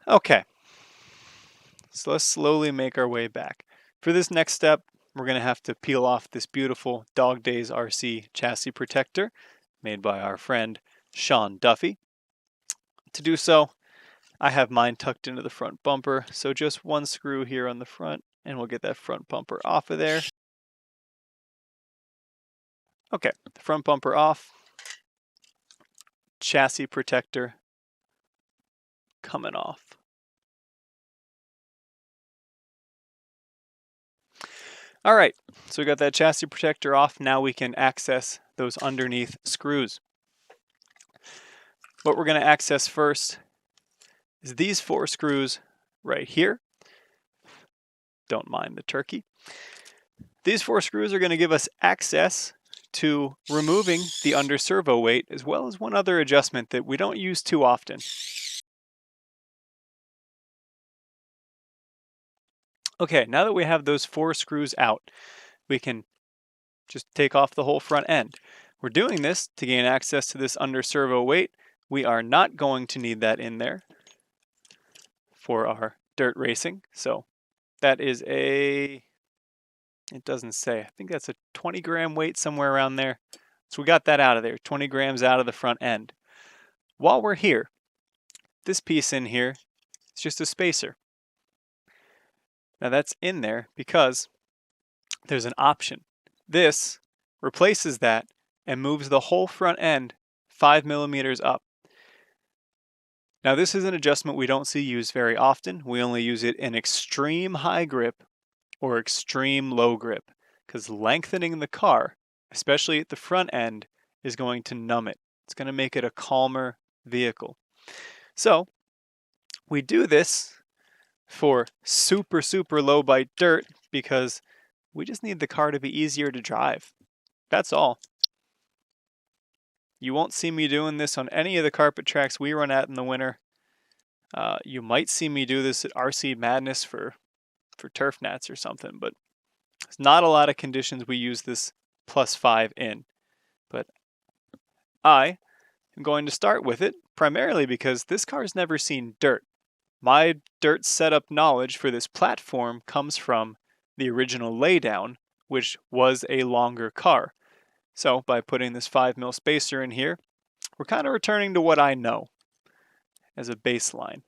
Okay, so let's slowly make our way back. For this next step, we're going to have to peel off this beautiful Dog Days RC chassis protector made by our friend Sean Duffy. To do so, I have mine tucked into the front bumper, so just one screw here on the front, and we'll get that front bumper off of there. Okay, the front bumper off, chassis protector coming off. All right, so we got that chassis protector off. Now we can access those underneath screws. What we're going to access first is these 4 screws right here. Don't mind the turkey. These 4 screws are going to give us access to removing the under servo weight, as well as one other adjustment that we don't use too often. Okay, now that we have those 4 screws out, we can just take off the whole front end. We're doing this to gain access to this under servo weight. We are not going to need that in there for our dirt racing. So that is it doesn't say, I think that's a 20 gram weight somewhere around there. So we got that out of there, 20 grams out of the front end. While we're here, this piece in here is just a spacer. Now that's in there because there's an option. This replaces that and moves the whole front end 5 millimeters up. Now this is an adjustment we don't see used very often. We only use it in extreme high grip or extreme low grip, because lengthening the car, especially at the front end, is going to numb it. It's going to make it a calmer vehicle. So we do this for super low bite dirt because we just need the car to be easier to drive. That's all. You won't see me doing this on any of the carpet tracks we run at in the winter. You might see me do this at RC Madness for turf nats or something, but there's not a lot of conditions we use this +5 in. But I am going to start with it primarily because this car's never seen dirt. My dirt setup knowledge for this platform comes from the original laydown, which was a longer car. So by putting this 5 mil spacer in here, we're kind of returning to what I know as a baseline.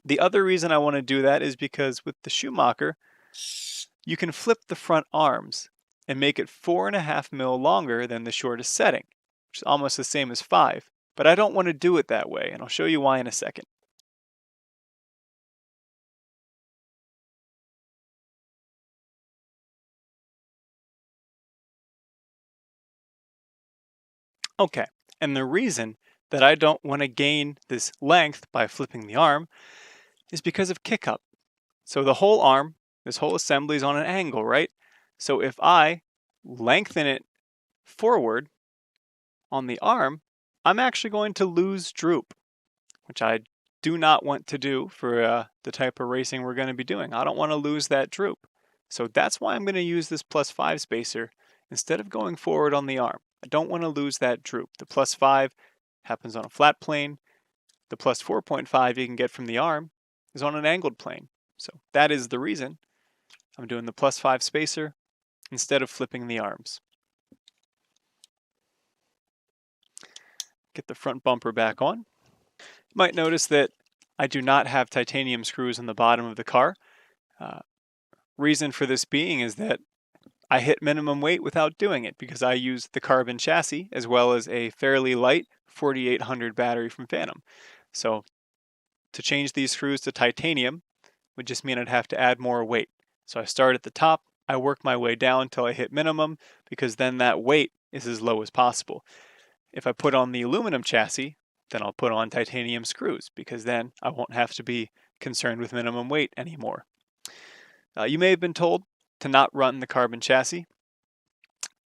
The other reason I want to do that is because with the Schumacher, you can flip the front arms and make it 4.5 mil longer than the shortest setting, which is almost the same as 5. But I don't want to do it that way, and I'll show you why in a second. Okay, and the reason that I don't want to gain this length by flipping the arm is because of kick up. So the whole arm, this whole assembly is on an angle, right? So if I lengthen it forward on the arm, I'm actually going to lose droop, which I do not want to do for the type of racing we're going to be doing. I don't want to lose that droop. So that's why I'm going to use this +5 spacer instead of going forward on the arm. I don't want to lose that droop. The +5 happens on a flat plane. The +4.5 you can get from the arm is on an angled plane. So that is the reason I'm doing the +5 spacer instead of flipping the arms. Get the front bumper back on. You might notice that I do not have titanium screws on the bottom of the car. Reason for this being is that I hit minimum weight without doing it because I use the carbon chassis as well as a fairly light 4800 battery from Fantom. So to change these screws to titanium would just mean I'd have to add more weight. So I start at the top, I work my way down until I hit minimum because then that weight is as low as possible. If I put on the aluminum chassis, then I'll put on titanium screws because then I won't have to be concerned with minimum weight anymore. You may have been told to not run the carbon chassis,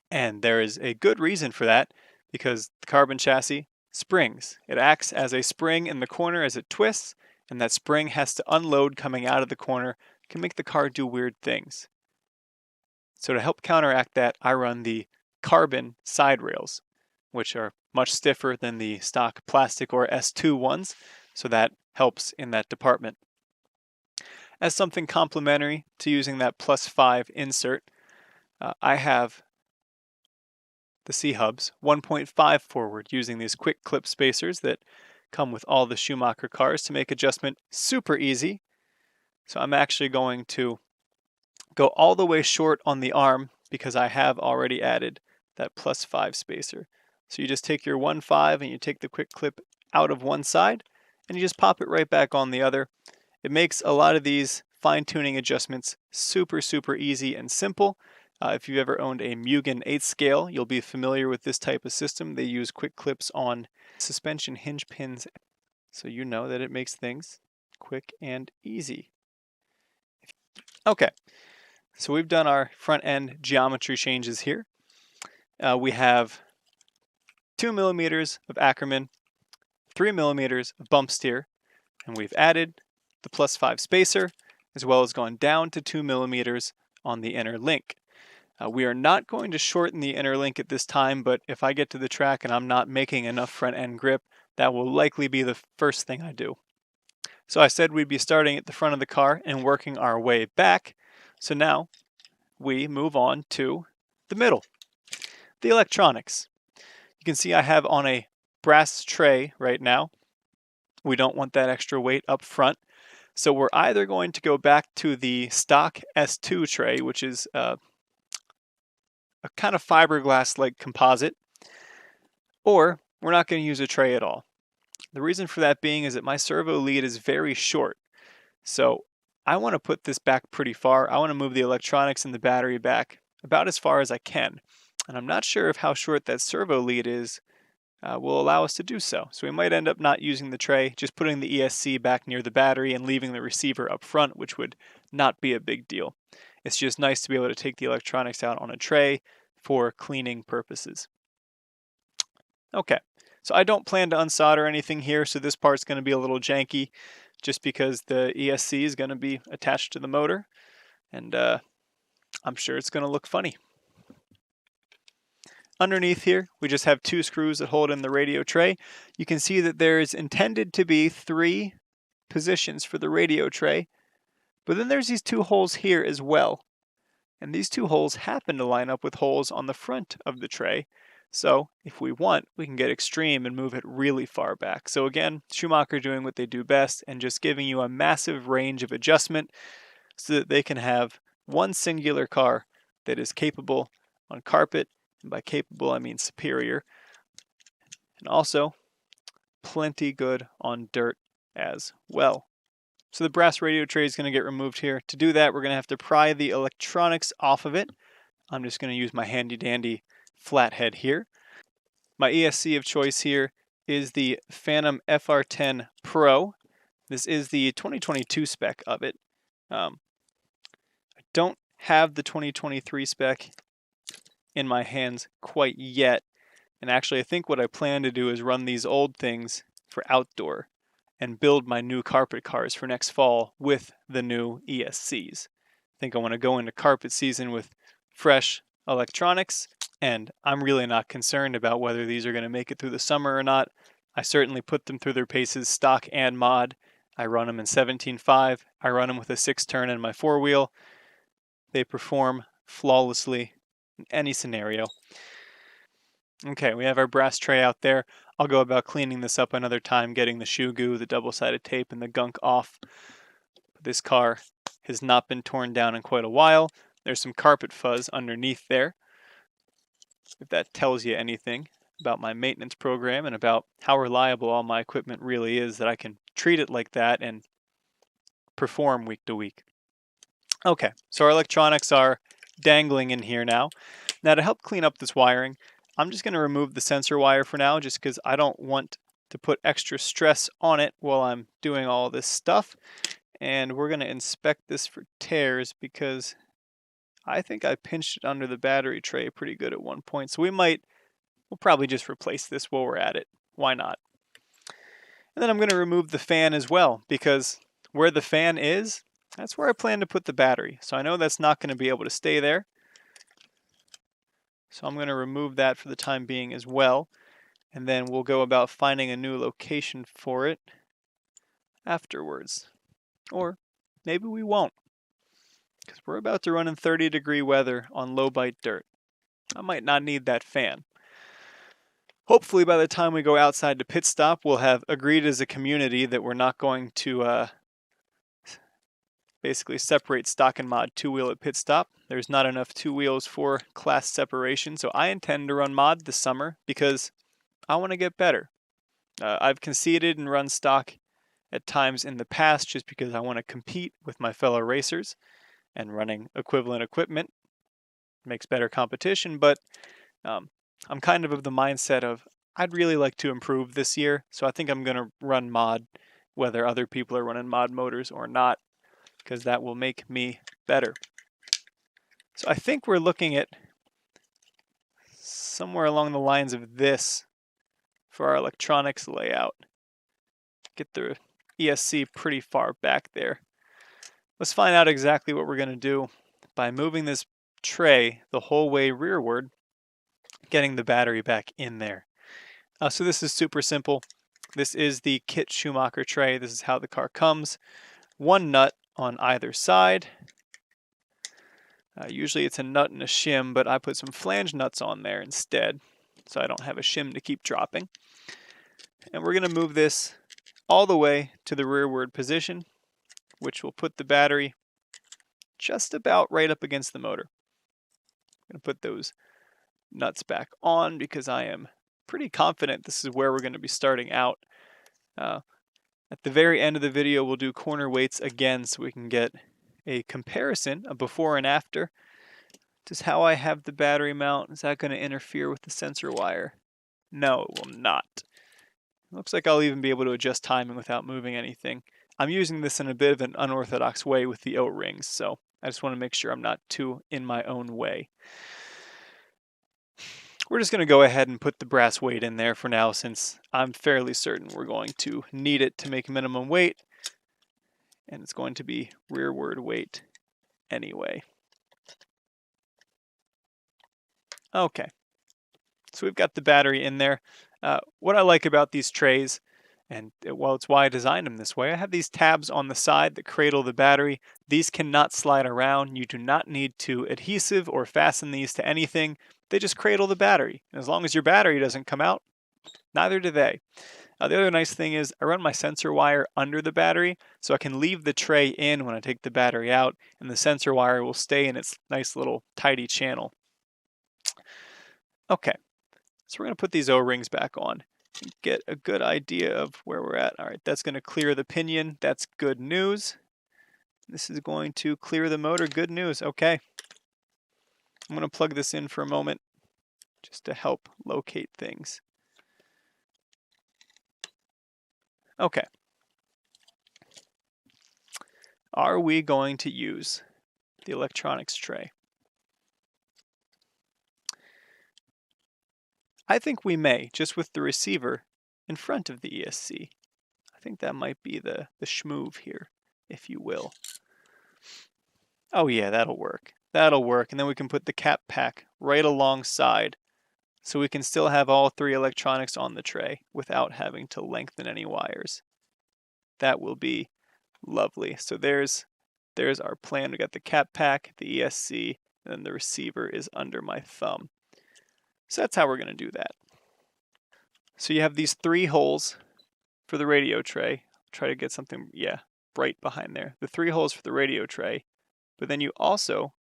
and there is a good reason for that because the carbon chassis springs. It acts as a spring in the corner as it twists, and that spring has to unload coming out of the corner. It can make the car do weird things. So to help counteract that, I run the carbon side rails, which are much stiffer than the stock plastic or S2 ones, so that helps in that department. As something complementary to using that +5 insert, I have the C-hubs 1.5 forward using these quick clip spacers that come with all the Schumacher cars to make adjustment super easy. So I'm actually going to go all the way short on the arm because I have already added that +5 spacer. So you just take your 1.5 and you take the quick clip out of one side and you just pop it right back on the other. It makes a lot of these fine-tuning adjustments super easy and simple. If you've ever owned a Mugen 8 scale, you'll be familiar with this type of system. They use quick clips on suspension hinge pins, so you know that it makes things quick and easy. Okay, so we've done our front end geometry changes here. We have 2 millimeters of Ackerman, 3 millimeters of bump steer, and we've added the +5 spacer, as well as gone down to 2 millimeters on the inner link. We are not going to shorten the inner link at this time, but if I get to the track and I'm not making enough front end grip, that will likely be the first thing I do. So I said we'd be starting at the front of the car and working our way back. So now we move on to the middle, the electronics. You can see I have on a brass tray right now. We don't want that extra weight up front. So we're either going to go back to the stock S2 tray, which is a kind of fiberglass-like composite, or we're not going to use a tray at all. The reason for that being is that my servo lead is very short. So I want to put this back pretty far. I want to move the electronics and the battery back about as far as I can. And I'm not sure if how short that servo lead is will allow us to do so. So we might end up not using the tray, just putting the ESC back near the battery and leaving the receiver up front, which would not be a big deal. It's just nice to be able to take the electronics out on a tray for cleaning purposes. Okay, so I don't plan to unsolder anything here, so this part's going to be a little janky just because the ESC is going to be attached to the motor, and I'm sure it's going to look funny. Underneath here, we just have 2 screws that hold in the radio tray. You can see that there's intended to be 3 positions for the radio tray, but then there's these 2 holes here as well. And these 2 holes happen to line up with holes on the front of the tray. So if we want, we can get extreme and move it really far back. So again, Schumacher doing what they do best and just giving you a massive range of adjustment so that they can have one singular car that is capable on carpet, and by capable I mean superior, and also plenty good on dirt as well. So the brass radio tray is going to get removed here. To do that, we're going to have to pry the electronics off of it. I'm just going to use my handy dandy flathead here. My ESC of choice here is the Fantom FR10 Pro. This is the 2022 spec of it. I don't have the 2023 spec in my hands quite yet. And actually, I think what I plan to do is run these old things for outdoor and build my new carpet cars for next fall with the new ESCs. I think I want to go into carpet season with fresh electronics, and I'm really not concerned about whether these are going to make it through the summer or not. I certainly put them through their paces, stock and mod. I run them in 17.5. I run them with a 6-turn in my 4-wheel. They perform flawlessly in any scenario. Okay, we have our brass tray out there. I'll go about cleaning this up another time, getting the shoe goo, the double-sided tape, and the gunk off. This car has not been torn down in quite a while. There's some carpet fuzz underneath there. If that tells you anything about my maintenance program and about how reliable all my equipment really is, that I can treat it like that and perform week to week. Okay, so our electronics are dangling in here now. Now to help clean up this wiring, I'm just going to remove the sensor wire for now just because I don't want to put extra stress on it while I'm doing all this stuff. And we're going to inspect this for tears because I think I pinched it under the battery tray pretty good at one point. So we'll probably just replace this while we're at it. Why not? And then I'm going to remove the fan as well because where the fan is, that's where I plan to put the battery. So I know that's not going to be able to stay there. So I'm going to remove that for the time being as well. And then we'll go about finding a new location for it. afterwards. Or maybe we won't, because we're about to run in 30-degree weather on low bite dirt. I might not need that fan. Hopefully by the time we go outside to pit stop, we'll have agreed as a community that we're not going to basically separate stock and mod two-wheel at pit stop. There's not enough two wheels for class separation, so I intend to run mod this summer because I want to get better. I've conceded and run stock at times in the past just because I want to compete with my fellow racers, and running equivalent equipment makes better competition, but I'm kind of the mindset of I'd really like to improve this year, so I think I'm going to run mod whether other people are running mod motors or not, because that will make me better. So I think we're looking at somewhere along the lines of this for our electronics layout. Get the ESC pretty far back there. Let's find out exactly what we're going to do by moving this tray the whole way rearward, getting the battery back in there. So this is super simple. This is the kit Schumacher tray. This is how the car comes. One nut on either side. Usually it's a nut and a shim, but I put some flange nuts on there instead, so I don't have a shim to keep dropping. And we're going to move this all the way to the rearward position, which will put the battery just about right up against the motor. I'm going to put those nuts back on because I am pretty confident this is where we're going to be starting out. At the very end of the video, we'll do corner weights again so we can get a comparison, a before and after. Just how I have the battery mount. Is that going to interfere with the sensor wire? No, it will not. Looks like I'll even be able to adjust timing without moving anything. I'm using this in a bit of an unorthodox way with the O-rings, so I just want to make sure I'm not too in my own way. We're just going to go ahead and put the brass weight in there for now, since I'm fairly certain we're going to need it to make minimum weight, and it's going to be rearward weight anyway. Okay, so we've got the battery in there. What I like about these trays, and well, it's why I designed them this way, I have these tabs on the side that cradle the battery. These cannot slide around. You do not need to adhesive or fasten these to anything. They just cradle the battery. And as long as your battery doesn't come out, neither do they. The other nice thing is I run my sensor wire under the battery, so I can leave the tray in when I take the battery out, and the sensor wire will stay in its nice little tidy channel. Okay, so we're going to put these O-rings back on and get a good idea of where we're at. All right, that's going to clear the pinion. That's good news. This is going to clear the motor. Good news. Okay. I'm going to plug this in for a moment just to help locate things. Okay. Are we going to use the electronics tray? I think we may, just with the receiver in front of the ESC. I think that might be the schmoove here, if you will. Oh yeah, that'll work. That'll work, and then we can put the cap pack right alongside, so we can still have all three electronics on the tray without having to lengthen any wires. That will be lovely. So there's our plan. We got the cap pack, the ESC, and then the receiver is under my thumb. So that's how we're going to do that. So you have these three holes for the radio tray. Try to get something, yeah, bright behind there. The three holes for the radio tray, but then you also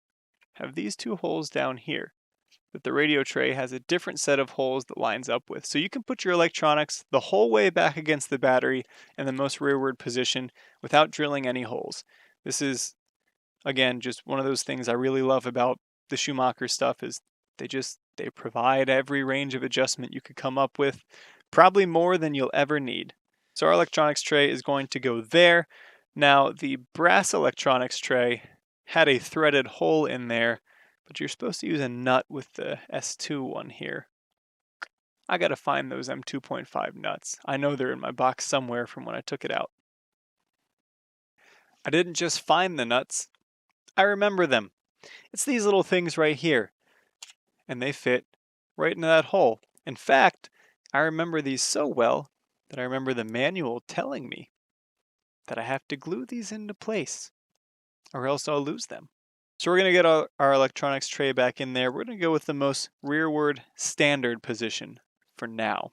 have these two holes down here that the radio tray has a different set of holes that lines up with. So you can put your electronics the whole way back against the battery in the most rearward position without drilling any holes. This is, again, just one of those things I really love about the Schumacher stuff is they provide every range of adjustment you could come up with, probably more than you'll ever need. So our electronics tray is going to go there. Now the brass electronics tray had a threaded hole in there, but you're supposed to use a nut with the S2 one here. I gotta find those M2.5 nuts. I know they're in my box somewhere from when I took it out. I didn't just find the nuts, I remember them. It's these little things right here, and they fit right into that hole. In fact, I remember these so well that I remember the manual telling me that I have to glue these into place or else I'll lose them. So we're going to get our electronics tray back in there. We're going to go with the most rearward standard position for now.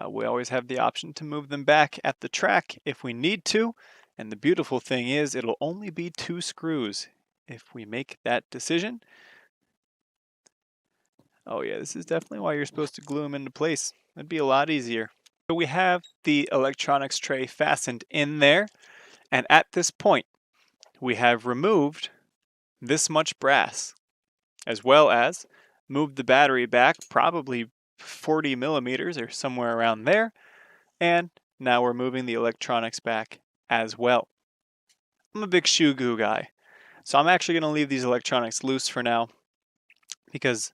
We always have the option to move them back at the track if we need to. And the beautiful thing is it'll only be 2 screws if we make that decision. Oh yeah, this is definitely why you're supposed to glue them into place. That'd be a lot easier. So we have the electronics tray fastened in there. And at this point, we have removed this much brass, as well as moved the battery back probably 40 millimeters or somewhere around there. And now we're moving the electronics back as well. I'm a big shoe goo guy, so I'm actually going to leave these electronics loose for now because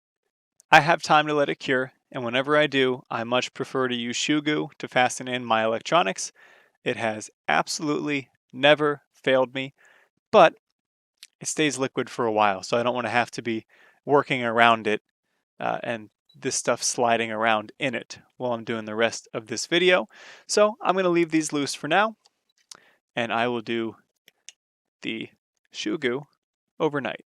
I have time to let it cure, and whenever I do, I much prefer to use shoe goo to fasten in my electronics. It has absolutely never failed me, but it stays liquid for a while, so I don't want to have to be working around it and this stuff sliding around in it while I'm doing the rest of this video. So I'm going to leave these loose for now, and I will do the shoe goo overnight.